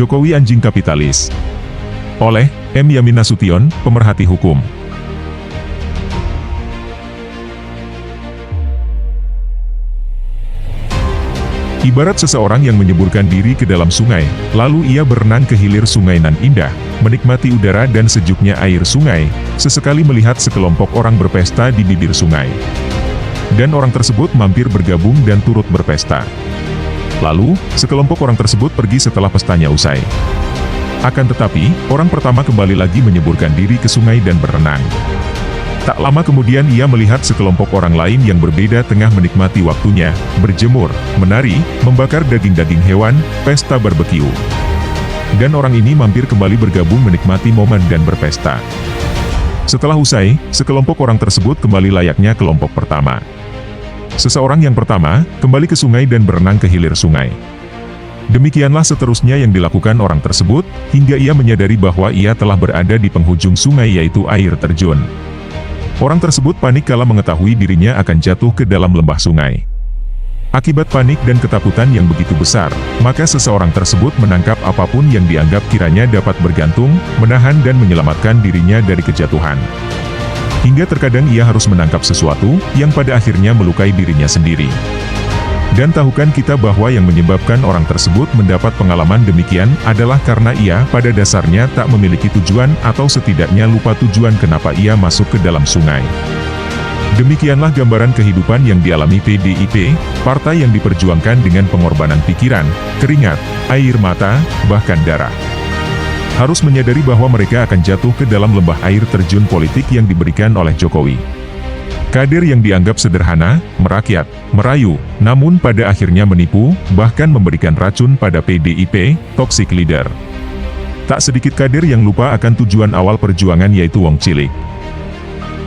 Jokowi anjing kapitalis. Oleh M. Yamin Nasution, pemerhati hukum. Ibarat seseorang yang menyeburkan diri ke dalam sungai, lalu ia berenang ke hilir sungai nan indah, menikmati udara dan sejuknya air sungai, sesekali melihat sekelompok orang berpesta di bibir sungai. Dan orang tersebut mampir bergabung dan turut berpesta. Lalu, sekelompok orang tersebut pergi setelah pestanya usai. Akan tetapi, orang pertama kembali lagi menyeburkan diri ke sungai dan berenang. Tak lama kemudian ia melihat sekelompok orang lain yang berbeda tengah menikmati waktunya, berjemur, menari, membakar daging-daging hewan, pesta barbeque. Dan orang ini mampir kembali bergabung menikmati momen dan berpesta. Setelah usai, sekelompok orang tersebut kembali layaknya kelompok pertama. Seseorang yang pertama, kembali ke sungai dan berenang ke hilir sungai. Demikianlah seterusnya yang dilakukan orang tersebut, hingga ia menyadari bahwa ia telah berada di penghujung sungai yaitu air terjun. Orang tersebut panik kala mengetahui dirinya akan jatuh ke dalam lembah sungai. Akibat panik dan ketakutan yang begitu besar, maka seseorang tersebut menangkap apapun yang dianggap kiranya dapat bergantung, menahan dan menyelamatkan dirinya dari kejatuhan. Hingga terkadang ia harus menangkap sesuatu, yang pada akhirnya melukai dirinya sendiri. Dan tahukan kita bahwa yang menyebabkan orang tersebut mendapat pengalaman demikian adalah karena ia pada dasarnya tak memiliki tujuan atau setidaknya lupa tujuan kenapa ia masuk ke dalam sungai. Demikianlah gambaran kehidupan yang dialami PDIP, partai yang diperjuangkan dengan pengorbanan pikiran, keringat, air mata, bahkan darah. Harus menyadari bahwa mereka akan jatuh ke dalam lembah air terjun politik yang diberikan oleh Jokowi. Kader yang dianggap sederhana, merakyat, merayu, namun pada akhirnya menipu, bahkan memberikan racun pada PDIP, toxic leader. Tak sedikit kader yang lupa akan tujuan awal perjuangan yaitu wong cilik.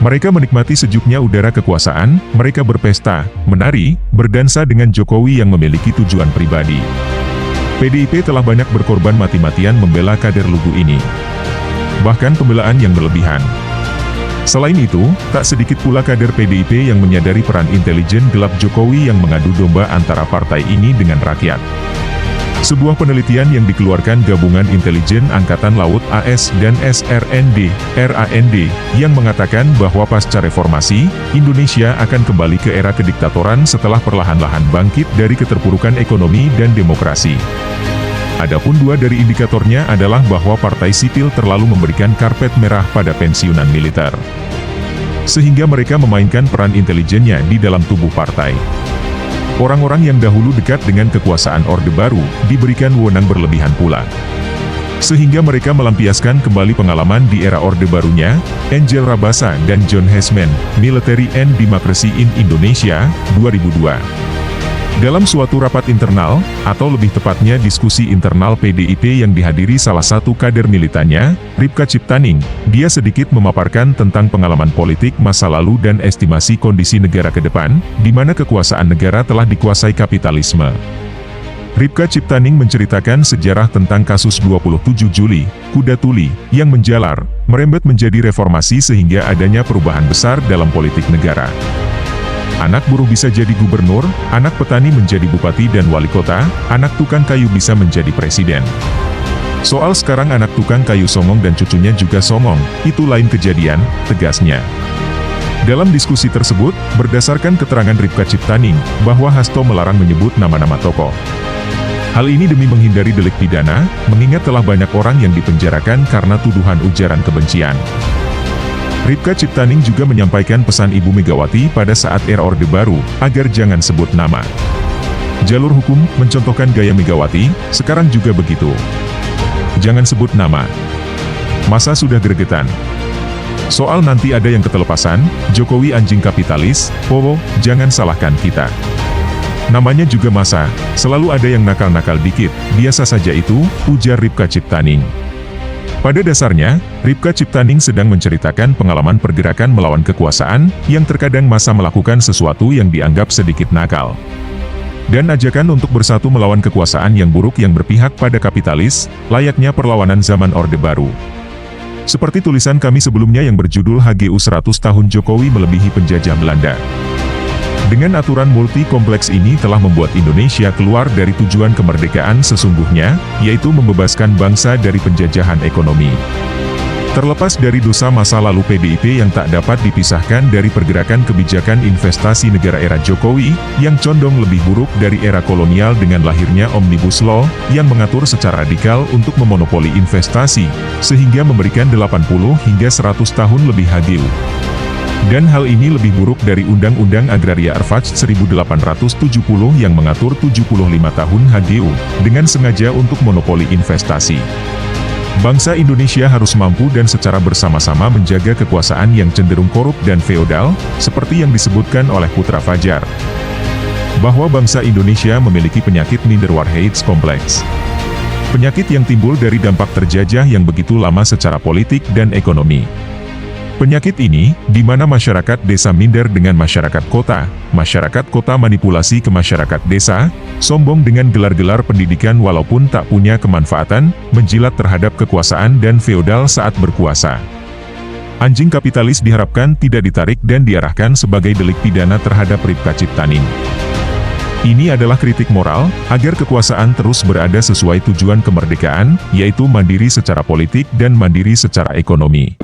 Mereka menikmati sejuknya udara kekuasaan, mereka berpesta, menari, berdansa dengan Jokowi yang memiliki tujuan pribadi. PDIP telah banyak berkorban mati-matian membela kader lugu ini. Bahkan pembelaan yang berlebihan. Selain itu, tak sedikit pula kader PDIP yang menyadari peran intelijen gelap Jokowi yang mengadu domba antara partai ini dengan rakyat. Sebuah penelitian yang dikeluarkan Gabungan Intelijen Angkatan Laut AS dan SRND, RAND, yang mengatakan bahwa pasca reformasi, Indonesia akan kembali ke era kediktatoran setelah perlahan-lahan bangkit dari keterpurukan ekonomi dan demokrasi. Adapun dua dari indikatornya adalah bahwa partai sipil terlalu memberikan karpet merah pada pensiunan militer. Sehingga mereka memainkan peran intelijennya di dalam tubuh partai. Orang-orang yang dahulu dekat dengan kekuasaan Orde Baru, diberikan wewenang berlebihan pula. Sehingga mereka melampiaskan kembali pengalaman di era Orde Barunya, Angel Rabasa dan John Hesman, Military and Democracy in Indonesia, 2002. Dalam suatu rapat internal, atau lebih tepatnya diskusi internal PDIP yang dihadiri salah satu kader militannya, Ripka Ciptaning, dia sedikit memaparkan tentang pengalaman politik masa lalu dan estimasi kondisi negara ke depan, di mana kekuasaan negara telah dikuasai kapitalisme. Ripka Ciptaning menceritakan sejarah tentang kasus 27 Juli, Kuda Tuli, yang menjalar, merembet menjadi reformasi sehingga adanya perubahan besar dalam politik negara. Anak buruh bisa jadi gubernur, anak petani menjadi bupati dan wali kota, anak tukang kayu bisa menjadi presiden. Soal sekarang anak tukang kayu songong dan cucunya juga songong, itu lain kejadian, tegasnya. Dalam diskusi tersebut, berdasarkan keterangan Ripka Ciptaning, bahwa Hasto melarang menyebut nama-nama tokoh. Hal ini demi menghindari delik pidana, mengingat telah banyak orang yang dipenjarakan karena tuduhan ujaran kebencian. Ripka Ciptaning juga menyampaikan pesan Ibu Megawati pada saat era Orde Baru, agar jangan sebut nama. Jalur hukum mencontohkan gaya Megawati, sekarang juga begitu. Jangan sebut nama. Masa sudah gregetan. Soal nanti ada yang ketelepasan, Jokowi anjing kapitalis, jangan salahkan kita. Namanya juga masa, selalu ada yang nakal-nakal dikit, biasa saja itu, ujar Ripka Ciptaning. Pada dasarnya, Ripka Ciptaning sedang menceritakan pengalaman pergerakan melawan kekuasaan, yang terkadang masa melakukan sesuatu yang dianggap sedikit nakal. Dan ajakan untuk bersatu melawan kekuasaan yang buruk yang berpihak pada kapitalis, layaknya perlawanan zaman Orde Baru. Seperti tulisan kami sebelumnya yang berjudul HGU 100 Tahun Jokowi Melebihi Penjajah Belanda. Dengan aturan multi kompleks ini telah membuat Indonesia keluar dari tujuan kemerdekaan sesungguhnya, yaitu membebaskan bangsa dari penjajahan ekonomi. Terlepas dari dosa masa lalu PDIP yang tak dapat dipisahkan dari pergerakan kebijakan investasi negara era Jokowi, yang condong lebih buruk dari era kolonial dengan lahirnya Omnibus Law, yang mengatur secara radikal untuk memonopoli investasi, sehingga memberikan 80 hingga 100 tahun lebih HGU. Dan hal ini lebih buruk dari Undang-Undang Agraria Arfaj 1870 yang mengatur 75 tahun HGU, dengan sengaja untuk monopoli investasi. Bangsa Indonesia harus mampu dan secara bersama-sama menjaga kekuasaan yang cenderung korup dan feodal, seperti yang disebutkan oleh Putra Fajar. Bahwa bangsa Indonesia memiliki penyakit Niederwarheits kompleks. Penyakit yang timbul dari dampak terjajah yang begitu lama secara politik dan ekonomi. Penyakit ini, di mana masyarakat desa minder dengan masyarakat kota manipulasi ke masyarakat desa, sombong dengan gelar-gelar pendidikan walaupun tak punya kemanfaatan, menjilat terhadap kekuasaan dan feodal saat berkuasa. Anjing kapitalis diharapkan tidak ditarik dan diarahkan sebagai delik pidana terhadap Ripka Ciptaning. Ini adalah kritik moral, agar kekuasaan terus berada sesuai tujuan kemerdekaan, yaitu mandiri secara politik dan mandiri secara ekonomi.